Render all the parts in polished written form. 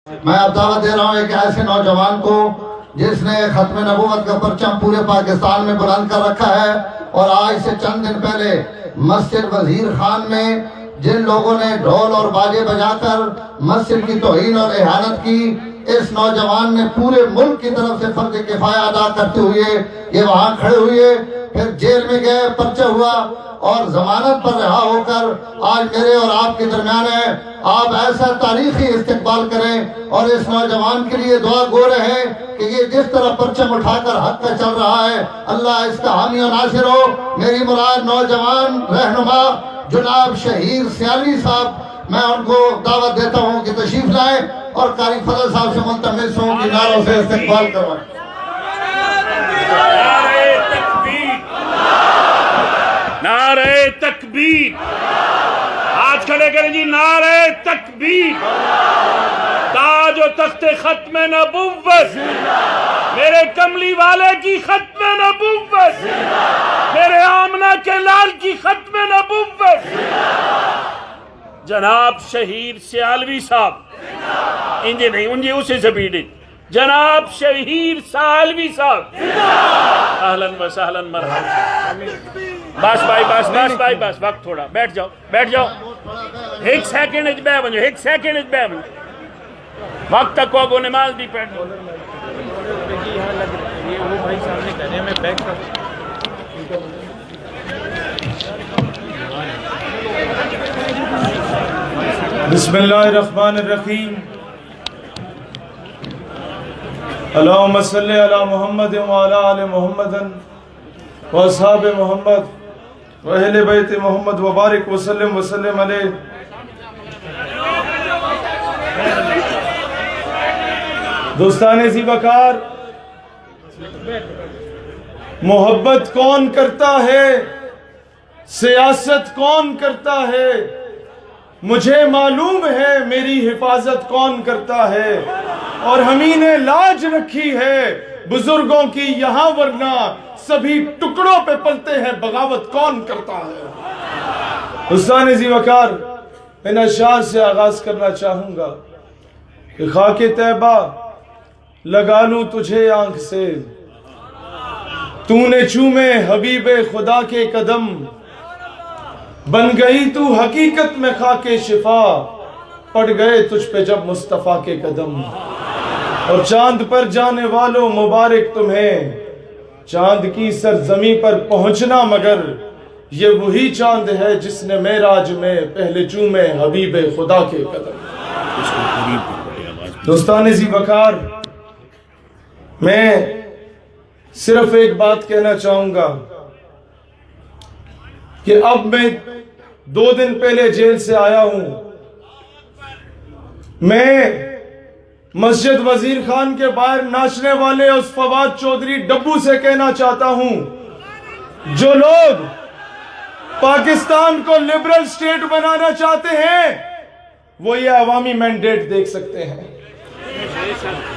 میں اب دعوت دے رہا ہوں ایک ایسے نوجوان کو جس نے ختم نبوت کا پرچم پورے پاکستان میں بلند کر رکھا ہے، اور آج سے چند دن پہلے مسجد وزیر خان میں جن لوگوں نے ڈھول اور باجے بجا کر مسجد کی توہین اور اہانت کی، اس نوجوان نے پورے ملک کی طرف سے فرض کفایہ ادا کرتے ہوئے یہ وہاں کھڑے ہوئے، پھر جیل میں گئے، پرچہ ہوا اور ضمانت پر رہا ہو کر آج میرے اور آپ کے درمیان ہے۔ آپ ایسا تاریخی استقبال کریں اور اس نوجوان کے لیے دعا گو رہیں کہ یہ جس طرح پرچم اٹھا کر حق کا چل رہا ہے، اللہ اس کا حامی و ناصر ہو۔ میری مراد نوجوان رہنما جناب شہیر سیالوی صاحب، میں ان کو دعوت دیتا ہوں کہ تشریف لائیں اور قاری فضل صاحب سے ملتمس ہوں کہ نعروں سے استقبال کروائیں۔ نعرہ تکبیر، آج کھڑے کریں جی، نعرہ تکبیر۔ تاج و تخت ختم نبوت، میرے کملی والے کی ختم نبوت، میرے آمنہ کے لال کی ختم نبوت، جناب شہیر سیالوی صاحب، انجے نہیں انجے اسے زبیڑے، جناب شہیر سیالوی صاحب، اہلاً و سہلاً مرحبا۔ بس بھائی بس وقت تھوڑا، بیٹھ جاؤ ایک سیکنڈ اچ بے ونجو وقت تک کو نماز بھی پڑھ لو۔ بسم اللہ الرحمن الرحیم، اللہم صلی علی محمد وعلی آل محمد واصحاب محمد واہل بیت محمد وبارک وسلم علیہ۔ دوستان ذی وقار، محبت کون کرتا ہے، سیاست کون کرتا ہے، مجھے معلوم ہے میری حفاظت کون کرتا ہے، اور ہمیں نے لاج رکھی ہے بزرگوں کی یہاں، ورنہ سبھی ٹکڑوں پہ پلتے ہیں، بغاوت کون کرتا ہے۔ دوستان ذی وقار، میں اشعار سے آغاز کرنا چاہوں گا کہ خاک طیبہ لگا لوں تجھے آنکھ سے، تو نے چومے حبیب خدا کے قدم، بن گئی تو حقیقت میں خاک شفا، پڑ گئے تجھ پہ جب مصطفیٰ کے قدم۔ اور چاند پر جانے والوں مبارک تمہیں، چاند کی سرزمین پر پہنچنا، مگر یہ وہی چاند ہے جس نے معراج میں پہلے چومے حبیب خدا کے قدم۔ دوستان ذی وقار، میں صرف ایک بات کہنا چاہوں گا کہ اب میں 2 دن پہلے جیل سے آیا ہوں۔ میں مسجد وزیر خان کے باہر ناچنے والے اس فواد چودھری ڈبو سے کہنا چاہتا ہوں، جو لوگ پاکستان کو لبرل سٹیٹ بنانا چاہتے ہیں، وہ یہ عوامی مینڈیٹ دیکھ سکتے ہیں۔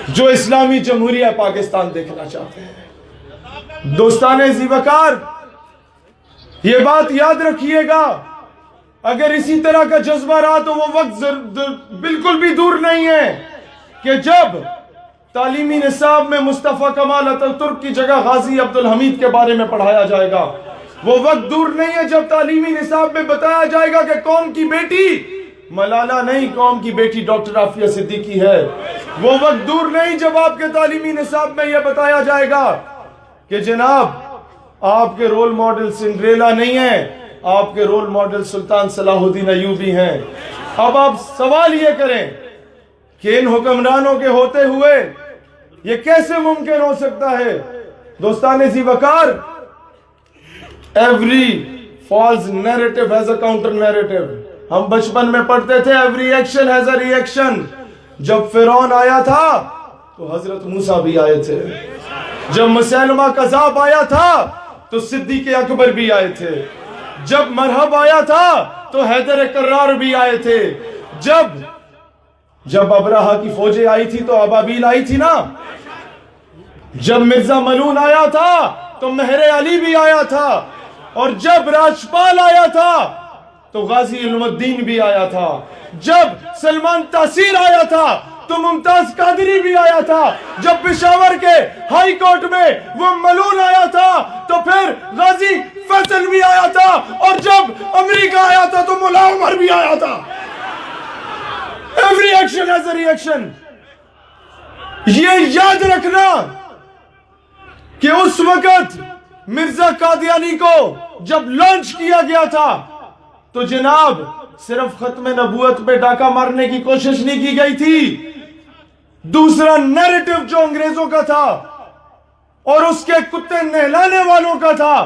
جو اسلامی جمہوریہ پاکستان دیکھنا چاہتے ہیں، دوستان ذی وقار، یہ بات یاد رکھیے گا، اگر اسی طرح کا جذبہ رہا تو وہ وقت بالکل بھی دور نہیں ہے کہ جب تعلیمی نصاب میں مصطفیٰ کمال اتاترک کی جگہ غازی عبدالحمید کے بارے میں پڑھایا جائے گا۔ وہ وقت دور نہیں ہے جب تعلیمی نصاب میں بتایا جائے گا کہ قوم کی بیٹی ملالہ نہیں، قوم کی بیٹی ڈاکٹر عافیہ صدیقی ہے۔ وہ وقت دور نہیں جب آپ کے تعلیمی نصاب میں یہ بتایا جائے گا کہ جناب آپ کے رول ماڈل سنڈریلا نہیں ہیں، آپ کے رول ماڈل سلطان صلاح الدین ایوبی ہیں۔ اب آپ سوال یہ کریں کہ ان حکمرانوں کے ہوتے ہوئے یہ کیسے ممکن ہو سکتا ہے؟ دوستان ذی وقار، every false narrative has a counter narrative۔ ہم بچپن میں پڑھتے تھے every action has a reaction۔ جب فرعون آیا تھا تو حضرت موسیٰ بھی آئے تھے، جب مسیلمہ کذاب آیا تھا تو صدیق اکبر بھی آئے تھے، جب مرحب آیا تھا تو حیدر کرار بھی آئے تھے، جب ابرہہ کی فوجیں آئی تھی تو ابابیل آئی تھی نا، جب مرزا ملون آیا تھا تو مہر علی بھی آیا تھا، اور جب راجپال آیا تھا تو غازی علم الدین بھی آیا تھا، جب سلمان تاثیر آیا تھا تو ممتاز قادری بھی آیا تھا، جب پشاور کے ہائی کورٹ میں وہ ملون آیا تھا تو پھر غازی فیصل بھی آیا تھا، اور جب امریکہ آیا تھا تو مولا عمر بھی آیا تھا. Every action has a reaction. یہ یاد رکھنا کہ اس وقت مرزا قادیانی کو جب لانچ کیا گیا تھا تو جناب صرف ختم نبوت پہ ڈاکہ مارنے کی کوشش نہیں کی گئی تھی. دوسرا نیریٹو جو انگریزوں کا تھا اور اس کے کتے نہلانے والوں کا تھا،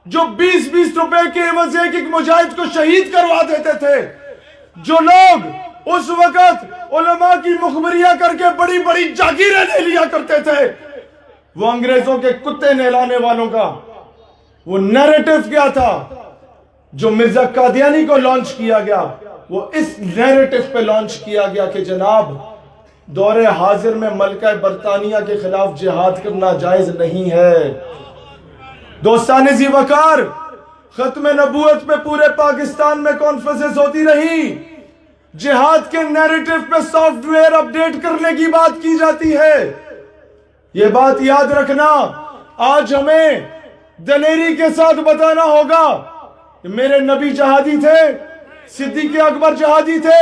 جو 20-20 روپے کے عوض ایک مجاہد کو شہید کروا دیتے تھے، جو لوگ اس وقت علماء کی مخبریاں کر کے بڑی بڑی جاگیریں لے لیا کرتے تھے، وہ انگریزوں کے کتے نہلانے والوں کا وہ نیریٹو کیا تھا جو مرزا قادیانی کو لانچ کیا گیا. وہ اس نیریٹو پہ لانچ کیا گیا کہ جناب دور حاضر میں ملکہ برطانیہ کے خلاف جہاد کرنا جائز نہیں ہے. دوستان ذی وقار، ختم نبوت پہ پورے پاکستان میں کانفرنسز ہوتی رہی، جہاد کے نیریٹو پہ سافٹ ویئر اپڈیٹ کرنے کی بات کی جاتی ہے. یہ بات یاد رکھنا، آج ہمیں دلیری کے ساتھ بتانا ہوگا کہ میرے نبی جہادی تھے، صدیق اکبر جہادی تھے،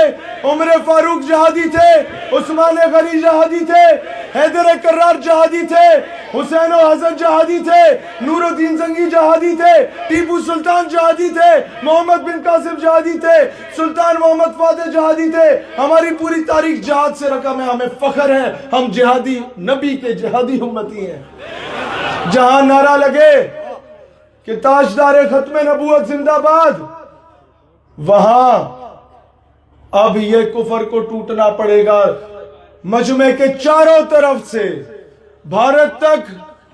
عمر فاروق جہادی تھے، عثمان غنی جہادی تھے، حیدر کرار جہادی تھے، حسین و حسن جہادی تھے، نور الدین زنگی جہادی تھے، ٹیپو سلطان جہادی تھے، محمد بن قاسم جہادی تھے، سلطان محمد فاتح جہادی تھے. ہماری پوری تاریخ جہاد سے رقم ہے، ہمیں فخر ہے، ہم جہادی نبی کے جہادی امتی ہیں. جہاں نعرہ لگے کہ تاجدار ختم نبوت زندہ باد، وہاں اب یہ کفر کو ٹوٹنا پڑے گا. مجمع کے چاروں طرف سے، بھارت تک،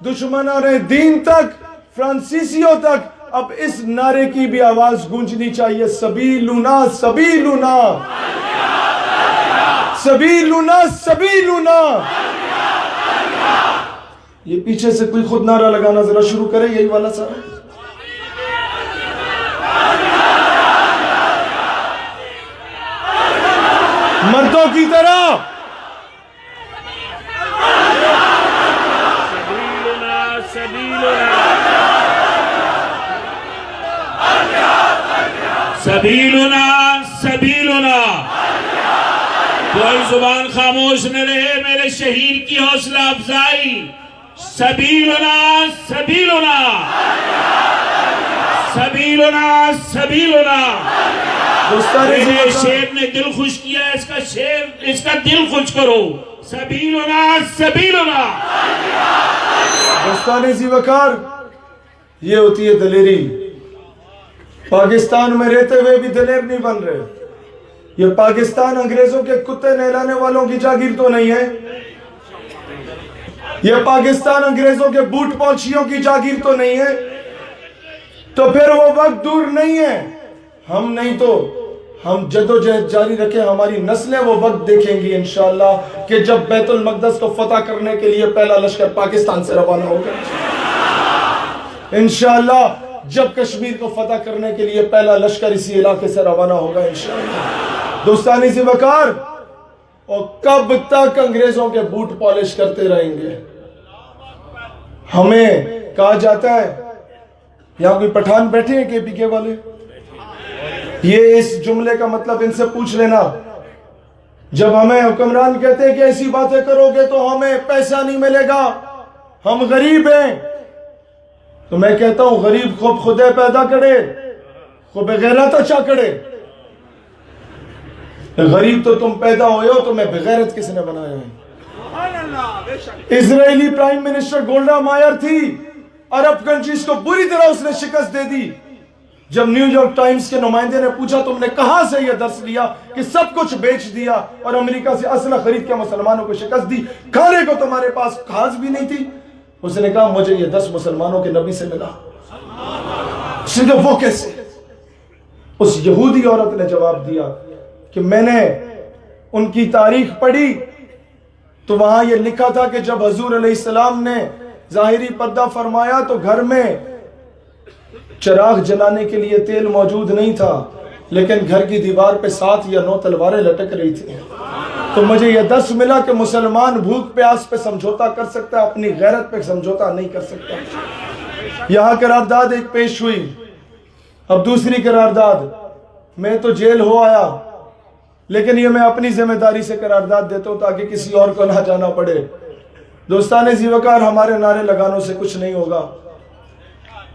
دشمنان دین تک، فرانسیسیوں تک، اب اس نعرے کی بھی آواز گونجنی چاہیے، سبیلنا سبیلنا سبیلنا سبیلنا. یہ پیچھے سے کوئی خود نعرہ لگانا ذرا شروع کرے، یہی والا سارا. مردوں کی طرح سبیلنا سبیلنا. کوئی زبان خاموش نہ رہے میرے شہید کی حوصلہ افزائی. سبیلنا سبیلنا سبیلنا سبیلنا. میرے شیر نے دل خوش کیا، اس کا دل خوش کرو. سبیلنا سبیلنا. دوستان ذی وقار، یہ ہوتی ہے دلیری. پاکستان میں رہتے ہوئے بھی دلیر نہیں بن رہے. یہ پاکستان انگریزوں کے کتے نہلانے والوں کی جاگیر تو نہیں ہے، یہ پاکستان انگریزوں کے بوٹ پالشیوں کی جاگیر تو نہیں ہے. تو پھر وہ وقت دور نہیں ہے، ہم نہیں تو ہم جدوجہد جاری رکھیں، ہماری نسلیں وہ وقت دیکھیں گی انشاءاللہ کہ جب بیت المقدس کو فتح کرنے کے لیے پہلا لشکر پاکستان سے روانہ ہوگا. انشاءاللہ جب کشمیر کو فتح کرنے کے لیے پہلا لشکر اسی علاقے سے روانہ ہوگا انشاءاللہ. دوستانی ذی وقار، اور کب تک انگریزوں کے بوٹ پالش کرتے رہیں گے؟ ہمیں کہا جاتا ہے، یہاں کوئی پٹھان بیٹھے ہیں KPK والے، یہ اس جملے کا مطلب ان سے پوچھ لینا. جب ہمیں حکمران کہتے ہیں کہ ایسی باتیں کرو گے تو ہمیں پیسہ نہیں ملے گا، ہم غریب ہیں، تو میں کہتا ہوں غریب خوب خدے پیدا کرے، خوب بغیرت اچھا کرے. غریب تو تم پیدا ہوئے ہو، تمہیں بغیرت کس نے بنایا ہے؟ اسرائیلی پرائم منسٹر گولڈا مائر تھی، عرب کنٹریز کو بری طرح اس نے شکست دے دی. جب نیو یارک ٹائمز کے نمائندے نے پوچھا تم نے کہاں سے یہ درس لیا کہ سب کچھ بیچ دیا اور امریکہ سے اسلحہ خرید کے مسلمانوں کو شکست دی، کھانے کو تمہارے پاس کھاز بھی نہیں تھی؟ اس نے کہا مجھے یہ 10 مسلمانوں کے نبی سے ملا. اس نے کہا وہ کیسے؟ اس یہودی عورت نے جواب دیا کہ میں نے ان کی تاریخ پڑھی تو وہاں یہ لکھا تھا کہ جب حضور علیہ السلام نے ظاہری پردہ فرمایا تو گھر میں چراغ جلانے کے لیے تیل موجود نہیں تھا، لیکن گھر کی دیوار پہ 7 یا 9 تلواریں لٹک رہی تھی. تو مجھے یہ درس ملا کہ مسلمان بھوک پیاس پہ سمجھوتا کر سکتا ہے، اپنی غیرت پہ سمجھوتا نہیں کر سکتا۔ یہاں قرارداد ایک پیش ہوئی، اب دوسری قرارداد، میں تو جیل ہو آیا، لیکن یہ میں اپنی ذمہ داری سے قرارداد دیتا ہوں تاکہ کسی اور کو نہ جانا پڑے۔ دوستان زیوکار، ہمارے نعرے لگانوں سے کچھ نہیں ہوگا،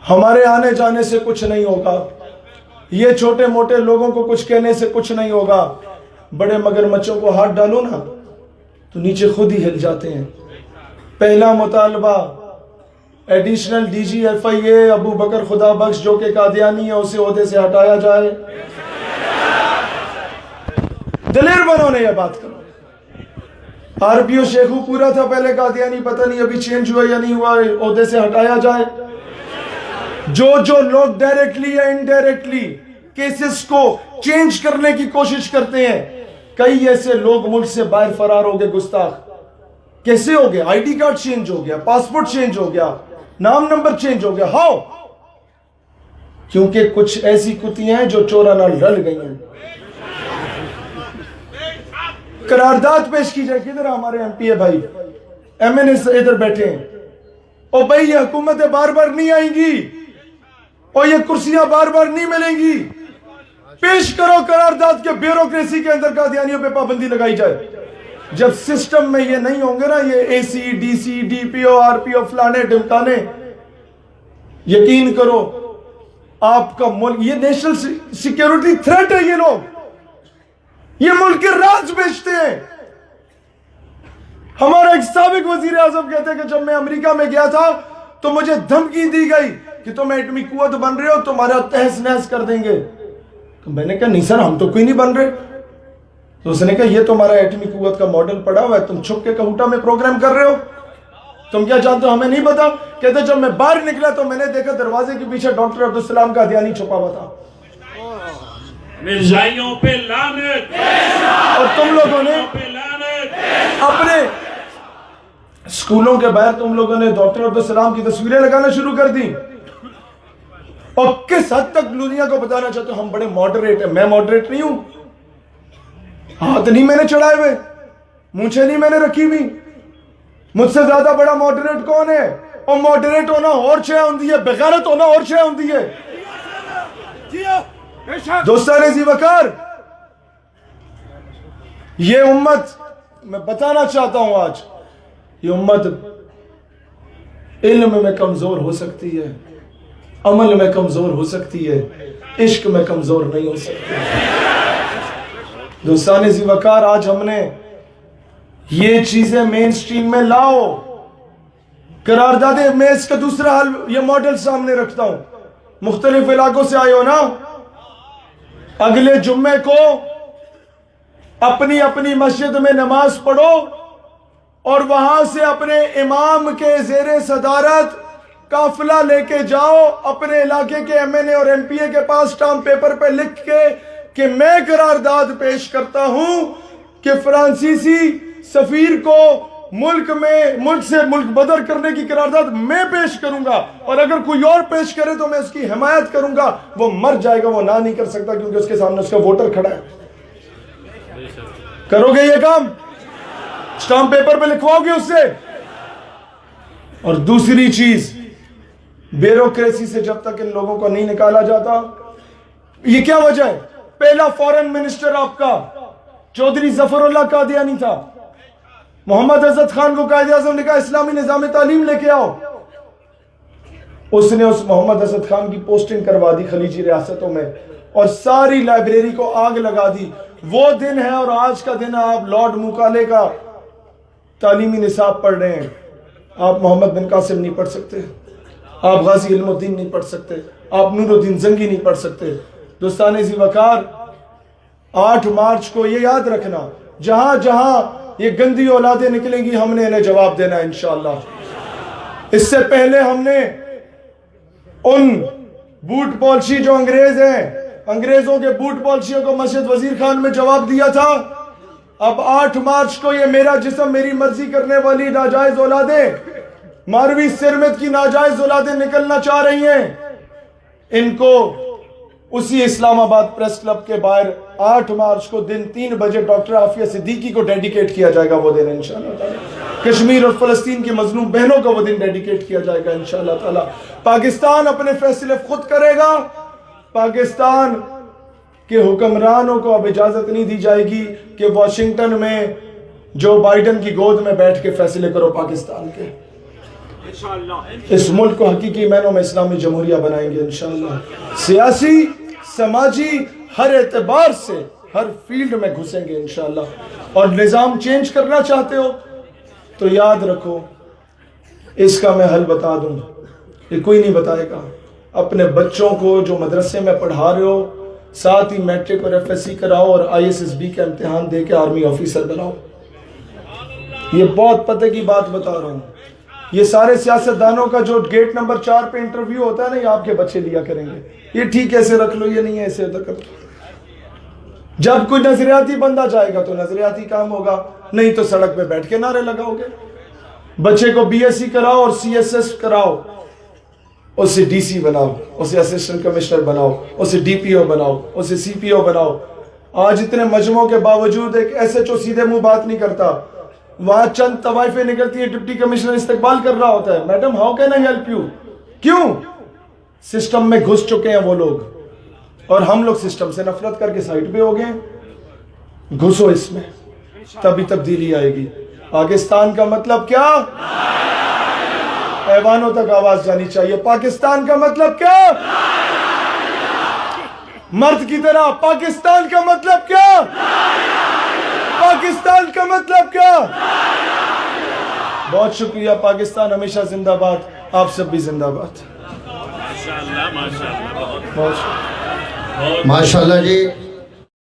ہمارے آنے جانے سے کچھ نہیں ہوگا، یہ چھوٹے موٹے لوگوں کو کچھ کہنے سے کچھ نہیں ہوگا۔ بڑے مگرمچھوں کو ہاتھ ڈالو نا تو نیچے خود ہی ہل جاتے ہیں۔ پہلا مطالبہ، ایڈیشنل ڈی جی ایف آئی اے ابو بکر خدا بخش جو کہ قادیانی ہے، اسے عہدے سے ہٹایا جائے۔ دلیر بنو نے یہ بات کرو۔ آر پی او شیخو پورا تھا پہلے قادیانی، پتہ نہیں ابھی چینج ہوا یا نہیں ہوا، عہدے سے ہٹایا جائے۔ جو لوگ ڈائریکٹلی یا انڈائریکٹلی کیسز کو چینج کرنے کی کوشش کرتے ہیں، کئی ایسے لوگ ملک سے باہر فرار ہو گئے، گستاخ۔ کیسے ہو گیا؟ آئی ڈی کارڈ چینج ہو گیا، پاسپورٹ چینج ہو گیا، نام نمبر چینج ہو گیا۔ ہاؤ؟ کیونکہ کچھ ایسی کتیاں ہیں جو چورا نال رل گئی ہیں۔ قرارداد پیش کی جائے، کدھر ہمارے ایم پی اے بھائی، ایم این اے ادھر بیٹھے ہیں۔ اور بھائی یہ حکومتیں بار بار نہیں آئیں گی اور یہ کرسیاں بار بار نہیں ملیں گی، پیش کرو قرارداد کے بیوروکریسی کے اندر قادیانیوں پہ پابندی لگائی جائے۔ جب سسٹم میں یہ نہیں ہوں گے نا، یہ A C D C D P O R P O فلانے ڈمکانے، یقین کرو آپ کا ملک، یہ نیشنل سیکیورٹی تھریٹ ہے۔ یہ لوگ یہ ملک کے راز بیچتے ہیں۔ ہمارا ایک سابق وزیر اعظم کہتے ہیں کہ جب میں امریکہ میں گیا تھا تو مجھے دھمکی دی گئی کہ تم ایٹمی قوت بن رہے ہو، تمہارا تہس نہس کر دیں گے۔ تو میں نے کہا نہیں سر، ہم تو کوئی نہیں بن رہے۔ تو اس نے کہا یہ تمہارا ایٹمی قوت کا ماڈل پڑا ہوا ہے، تم چھپ کے کہوٹا میں پروگرام کر رہے ہو، تم کیا جانتے ہو؟ ہمیں نہیں پتا۔ کہتے جب میں باہر نکلا تو میں نے دیکھا دروازے کے پیچھے ڈاکٹر عبدالسلام قادیانی چھپا ہوا تھا۔ مرزائیوں پہ لعنت، اور تم لوگوں نے اپنے اسکولوں کے باہر تم لوگوں نے ڈاکٹر عبدالسلام کی تصویریں لگانا شروع کر دی، اور کس حد تک دنیا کو بتانا چاہتے ہو ہم بڑے ماڈریٹ ہیں۔ میں ماڈریٹ نہیں ہوں، ہاتھ نہیں میں نے چڑھائے ہوئے، مونچھیں نہیں میں نے رکھی ہوئی۔ مجھ سے زیادہ بڑا ماڈریٹ کون ہے؟ اور ماڈریٹ ہونا اور شے ہوندی ہے، بغیرت ہونا اور شے ہوندی ہے۔ دوستان زیوکار، یہ امت، میں بتانا چاہتا ہوں آج، یہ امت علم میں کمزور ہو سکتی ہے، عمل میں کمزور ہو سکتی ہے، عشق میں کمزور نہیں ہو سکتی۔ دوستان زیوکار، آج ہم نے یہ چیزیں مین سٹریم میں لاؤ۔ قراردادیں، میں اس کا دوسرا حل، یہ ماڈل سامنے رکھتا ہوں۔ مختلف علاقوں سے آئے ہو نا، اگلے جمعے کو اپنی اپنی مسجد میں نماز پڑھو اور وہاں سے اپنے امام کے زیر صدارت قافلہ لے کے جاؤ اپنے علاقے کے ایم این اے اور ایم پی اے کے پاس، اسٹامپ پیپر پہ لکھ کے کہ میں قرارداد پیش کرتا ہوں کہ فرانسیسی سفیر کو ملک سے ملک بدر کرنے کی قرارداد میں پیش کروں گا، اور اگر کوئی اور پیش کرے تو میں اس کی حمایت کروں گا۔ وہ مر جائے گا، وہ نہ نہیں کر سکتا کیونکہ اس کے سامنے اس کا ووٹر کھڑا ہے۔ کرو گے یہ کام؟ اسٹامپ پیپر پہ لکھواؤ گے اس سے؟ اور دوسری چیز، بیوروکریسی سے جب تک ان لوگوں کو نہیں نکالا جاتا، یہ کیا وجہ ہے؟ پہلا فورن منسٹر آپ کا چودھری ظفر اللہ قادیانی تھا۔ محمد عزت خان کو قائد اعظم نے کہا اسلامی نظام تعلیم لے کے آؤ، اس نے اس محمد عزت خان کی پوسٹنگ کروا دی خلیجی ریاستوں میں اور ساری لائبریری کو آگ لگا دی۔ وہ دن ہے اور آج کا دن ہے، آپ لارڈ مکالے کا تعلیمی نصاب پڑھ رہے ہیں، آپ محمد بن قاسم نہیں پڑھ سکتے، آپ غازی علم الدین نہیں پڑھ سکتے، آپ نور الدین زنگی نہیں پڑھ سکتے۔ دوستان زیوکار، 8 مارچ کو یہ یاد رکھنا، جہاں جہاں یہ گندی اولادیں نکلیں گی ہم نے انہیں جواب دینا ہے انشاءاللہ۔ اس سے پہلے ہم نے ان بوٹ پالشی جو انگریز ہیں، انگریزوں کے بوٹ پالشیوں کو مسجد وزیر خان میں جواب دیا تھا۔ اب 8 مارچ کو یہ میرا جسم میری مرضی کرنے والی ناجائز اولادیں، ماروی سرمت کی ناجائز اولادیں نکلنا چاہ رہی ہیں، ان کو اسی اسلام آباد پریس کلب کے باہر 8 مارچ کو دن 3 بجے ڈاکٹر عافیہ صدیقی کو ڈیڈیکیٹ کیا جائے گا وہ دن انشاءاللہ تعالی. کشمیر اور فلسطین کی مظلوم بہنوں کو وہ دن ڈیڈیکیٹ کیا جائے گا انشاءاللہ تعالی. پاکستان اپنے فیصلے خود کرے گا. پاکستان کے حکمرانوں کو اب اجازت نہیں دی جائے گی کہ واشنگٹن میں جو بائیڈن کی گود میں بیٹھ کے فیصلے کرو پاکستان کے. اس ملک کو حقیقی معنوں میں اسلامی جمہوریہ بنائیں گے انشاءاللہ. سیاسی سماجی ہر اعتبار سے ہر فیلڈ میں گھسیں گے انشاءاللہ. اور نظام چینج کرنا چاہتے ہو تو یاد رکھو اس کا میں حل بتا دوں, یہ کوئی نہیں بتائے گا. اپنے بچوں کو جو مدرسے میں پڑھا رہے ہو ساتھ ہی میٹرک اور ایف ایس سی کراؤ اور ISSB کا امتحان دے کے آرمی آفیسر بناؤ. یہ بہت پتہ کی بات بتا رہا ہوں. یہ سارے سیاستدانوں کا جو گیٹ نمبر 4 پہ انٹرویو ہوتا ہے نا, یہ آپ کے بچے لیا کریں گے. یہ ٹھیک ایسے رکھ لو, یہ نہیں ہے ایسے ادھر کر لو. جب کوئی نظریاتی بندہ جائے گا تو نظریاتی کام ہوگا, نہیں تو سڑک پہ بیٹھ کے نعرے لگاؤ گے. بچے کو BSc کراؤ اور CSS کراؤ, اسے DC بناؤ, اسے اسسٹنٹ کمشنر بناؤ, اسے DPO بناؤ, اسے CPO بناؤ. آج اتنے مجموعوں کے باوجود ایک SHO سیدھے منہ بات نہیں کرتا. وہاں چند طوائفیں نکلتی ہیں, ڈپٹی کمشنر استقبال کر رہا ہوتا ہے, madam how can I help you. کیوں؟ سسٹم میں گھس چکے ہیں وہ لوگ, اور ہم لوگ سسٹم سے نفرت کر کے سائٹ پہ ہو گئے. گھسو اس میں, تبھی تبدیلی آئے گی. پاکستان کا مطلب کیا؟ ایوانوں تک آواز جانی چاہیے. پاکستان کا مطلب کیا؟ مرد کی طرح. پاکستان کا مطلب کیا؟ پاکستان کا مطلب کیا؟ بہت شکریہ. پاکستان ہمیشہ زندہ باد. آپ سب بھی زندہ باد. ماشاءاللہ ماشاءاللہ. بہت شکریہ. ماشاءاللہ جی.